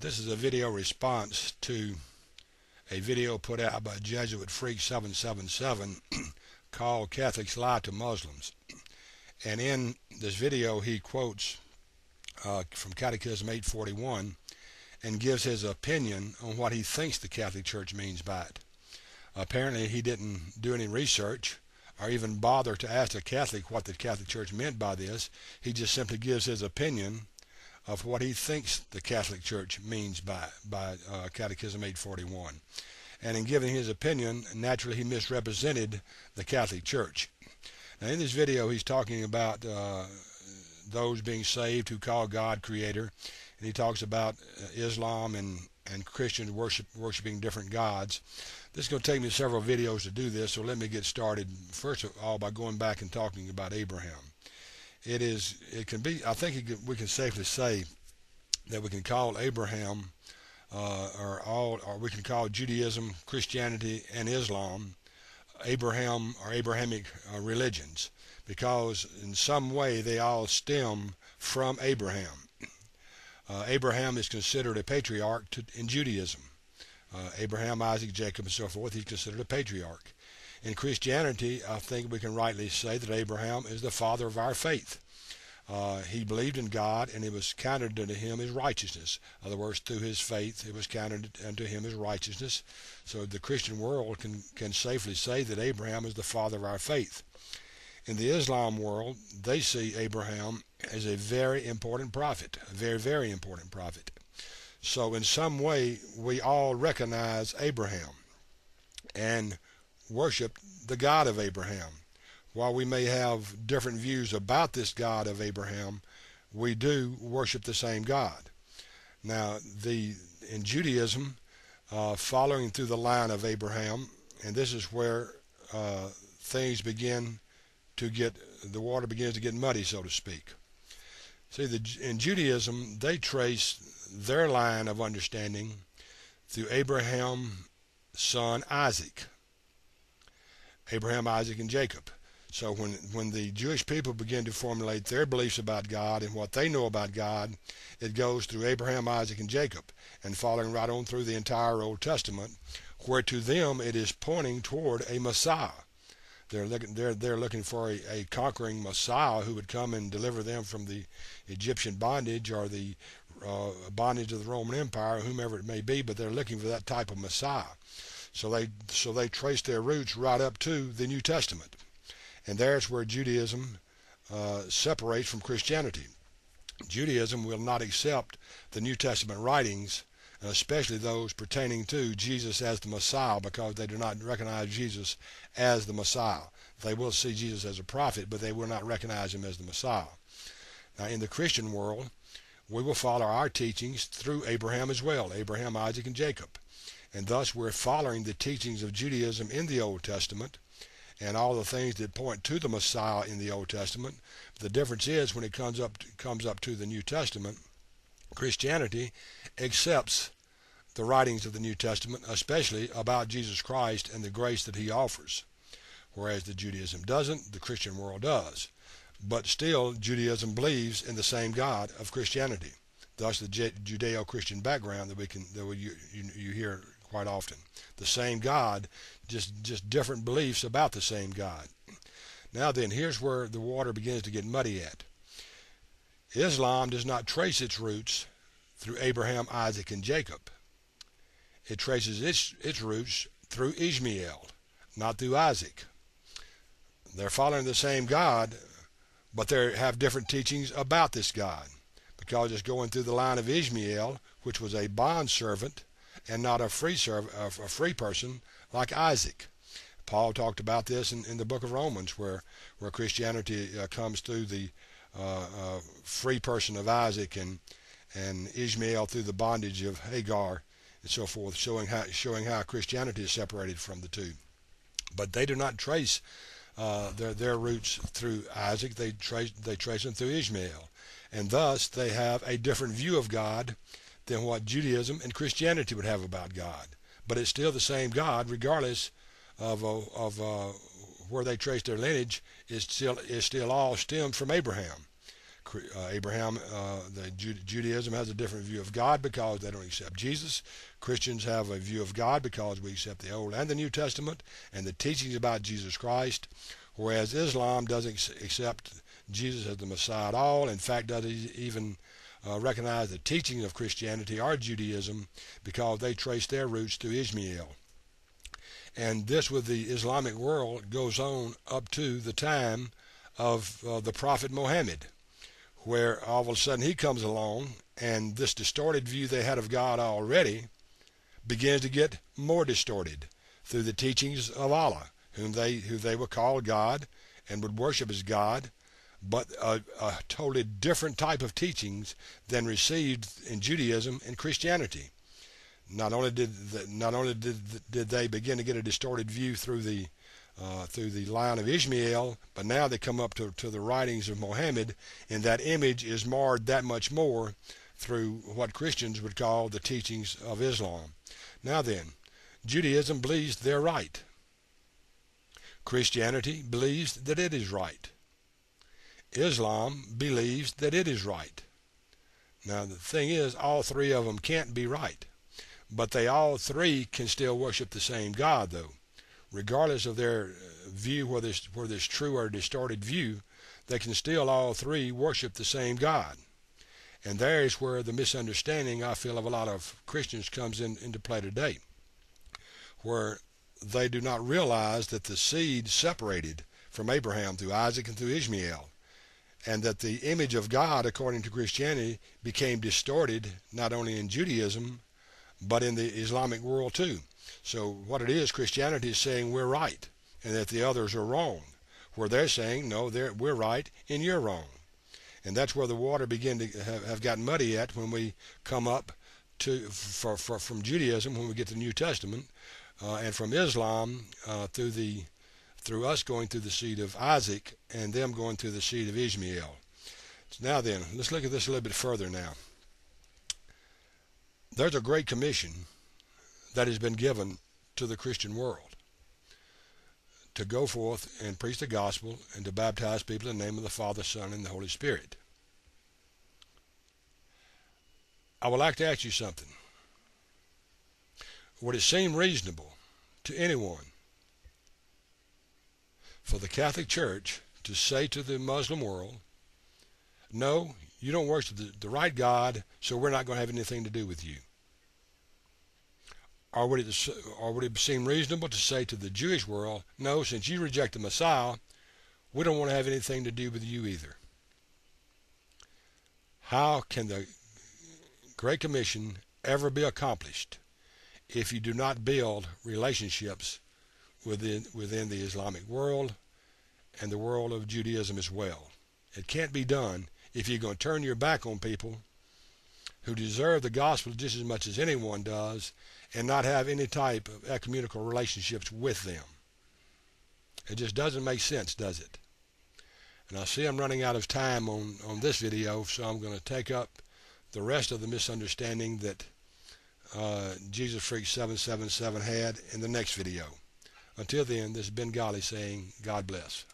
This is a video response to a video put out by Jesuit Freak 777 called Catholics Lie to Muslims. And in this video he quotes from Catechism 841 and gives his opinion on what he thinks the Catholic Church means by it. Apparently he didn't do any research or even bother to ask a Catholic what the Catholic Church meant by this. He just simply gives his opinion of what he thinks the Catholic Church means by Catechism 841. And in giving his opinion, naturally he misrepresented the Catholic Church. Now in this video he's talking about those being saved who call God Creator, and he talks about Islam and Christians worshiping different gods. This is going to take me several videos to do this, so let me get started first of all by going back and talking about Abraham. I think we can safely say that we can call Abraham or we can call Judaism, Christianity, and Islam Abraham or Abrahamic religions, because in some way they all stem from Abraham. Abraham is considered a patriarch in Judaism. Abraham, Isaac, Jacob, and so forth, he's considered a patriarch. In Christianity, I think we can rightly say that Abraham is the father of our faith. He believed in God, and it was counted unto him as righteousness. In other words, through his faith, it was counted unto him as righteousness. So the Christian world can safely say that Abraham is the father of our faith. In the Islam world, they see Abraham as a very important prophet, a very, very important prophet. So in some way, we all recognize Abraham and worship the God of Abraham. While we may have different views about this God of Abraham, we do worship the same God. Now, in Judaism, following through the line of Abraham, and this is where things begin to the water begins to get muddy, so to speak. See, in Judaism, they trace their line of understanding through Abraham's son Isaac. Abraham, Isaac, and Jacob. So when the Jewish people begin to formulate their beliefs about God and what they know about God, it goes through Abraham, Isaac, and Jacob, and following right on through the entire Old Testament, where to them it is pointing toward a Messiah. They're looking for a conquering Messiah who would come and deliver them from the Egyptian bondage or the bondage of the Roman Empire, or whomever it may be, but they're looking for that type of Messiah. So they trace their roots right up to the New Testament. And there's where Judaism separates from Christianity. Judaism will not accept the New Testament writings, especially those pertaining to Jesus as the Messiah, because they do not recognize Jesus as the Messiah. They will see Jesus as a prophet, but they will not recognize him as the Messiah. Now, in the Christian world, we will follow our teachings through Abraham as well, Abraham, Isaac, and Jacob. And thus we're following the teachings of Judaism in the Old Testament and all the things that point to the Messiah in the Old Testament. The difference is when it comes up to the New Testament, Christianity accepts the writings of the New Testament, especially about Jesus Christ and the grace that he offers, whereas the Judaism doesn't, the Christian world does. But still, Judaism believes in the same God of Christianity. Thus, the Judeo-Christian background that you hear quite often. The same God, just different beliefs about the same God. Now then, here's where the water begins to get muddy at. Islam does not trace its roots through Abraham, Isaac, and Jacob. It traces its roots through Ishmael, not through Isaac. They're following the same God, but they have different teachings about this God, because it's going through the line of Ishmael, which was a bondservant and not a free person like Isaac. Paul talked about this in the book of Romans, where Christianity comes through the free person of Isaac and Ishmael through the bondage of Hagar and so forth, showing how Christianity is separated from the two. But they do not trace their roots through Isaac. They trace them through Ishmael, and thus they have a different view of God than what Judaism and Christianity would have about God. But it's still the same God, regardless of where they trace their lineage. Is still all stemmed from Abraham. Judaism has a different view of God because they don't accept Jesus. Christians have a view of God because we accept the Old and the New Testament and the teachings about Jesus Christ, whereas Islam doesn't accept Jesus as the Messiah at all. In fact, doesn't even recognize the teachings of Christianity or Judaism because they trace their roots through Ishmael. And this with the Islamic world goes on up to the time of the Prophet Muhammad, where all of a sudden he comes along and this distorted view they had of God already begins to get more distorted through the teachings of Allah, who they would call God and would worship as God, but a totally different type of teachings than received in Judaism and Christianity. Not only did they begin to get a distorted view through the line of Ishmael, but now they come up to the writings of Muhammad, and that image is marred that much more through what Christians would call the teachings of Islam. Now then, Judaism believes they're right. Christianity believes that it is right. Islam believes that it is right. Now the thing is, all three of them can't be right, but they all three can still worship the same God, though. Regardless of their view, whether it's true or distorted view, they can still all three worship the same God. And there is where the misunderstanding, I feel, of a lot of Christians comes into play today, where they do not realize that the seed separated from Abraham through Isaac and through Ishmael, and that the image of God, according to Christianity, became distorted not only in Judaism, but in the Islamic world too. So what it is, Christianity is saying we're right and that the others are wrong, where they're saying, no, we're right and you're wrong. And that's where the water begin to have gotten muddy at when we come up from Judaism, when we get to the New Testament, and from Islam through us going through the seed of Isaac and them going through the seed of Ishmael. So now then, let's look at this a little bit further now. There's a great commission that has been given to the Christian world to go forth and preach the gospel and to baptize people in the name of the Father, Son, and the Holy Spirit. I would like to ask you something. Would it seem reasonable to anyone for the Catholic Church to say to the Muslim world, no, you don't worship the right God, so we're not going to have anything to do with you? Or would it seem reasonable to say to the Jewish world, no, since you reject the Messiah, we don't want to have anything to do with you either? How can the Great Commission ever be accomplished if you do not build relationships within the Islamic world and the world of Judaism as well? It can't be done if you're going to turn your back on people who deserve the gospel just as much as anyone does and not have any type of ecumenical relationships with them. It just doesn't make sense, does it? And I see I'm running out of time on this video, so I'm going to take up the rest of the misunderstanding that Jesus Freak 777 had in the next video. Until then, this is Ben Golly saying, God bless.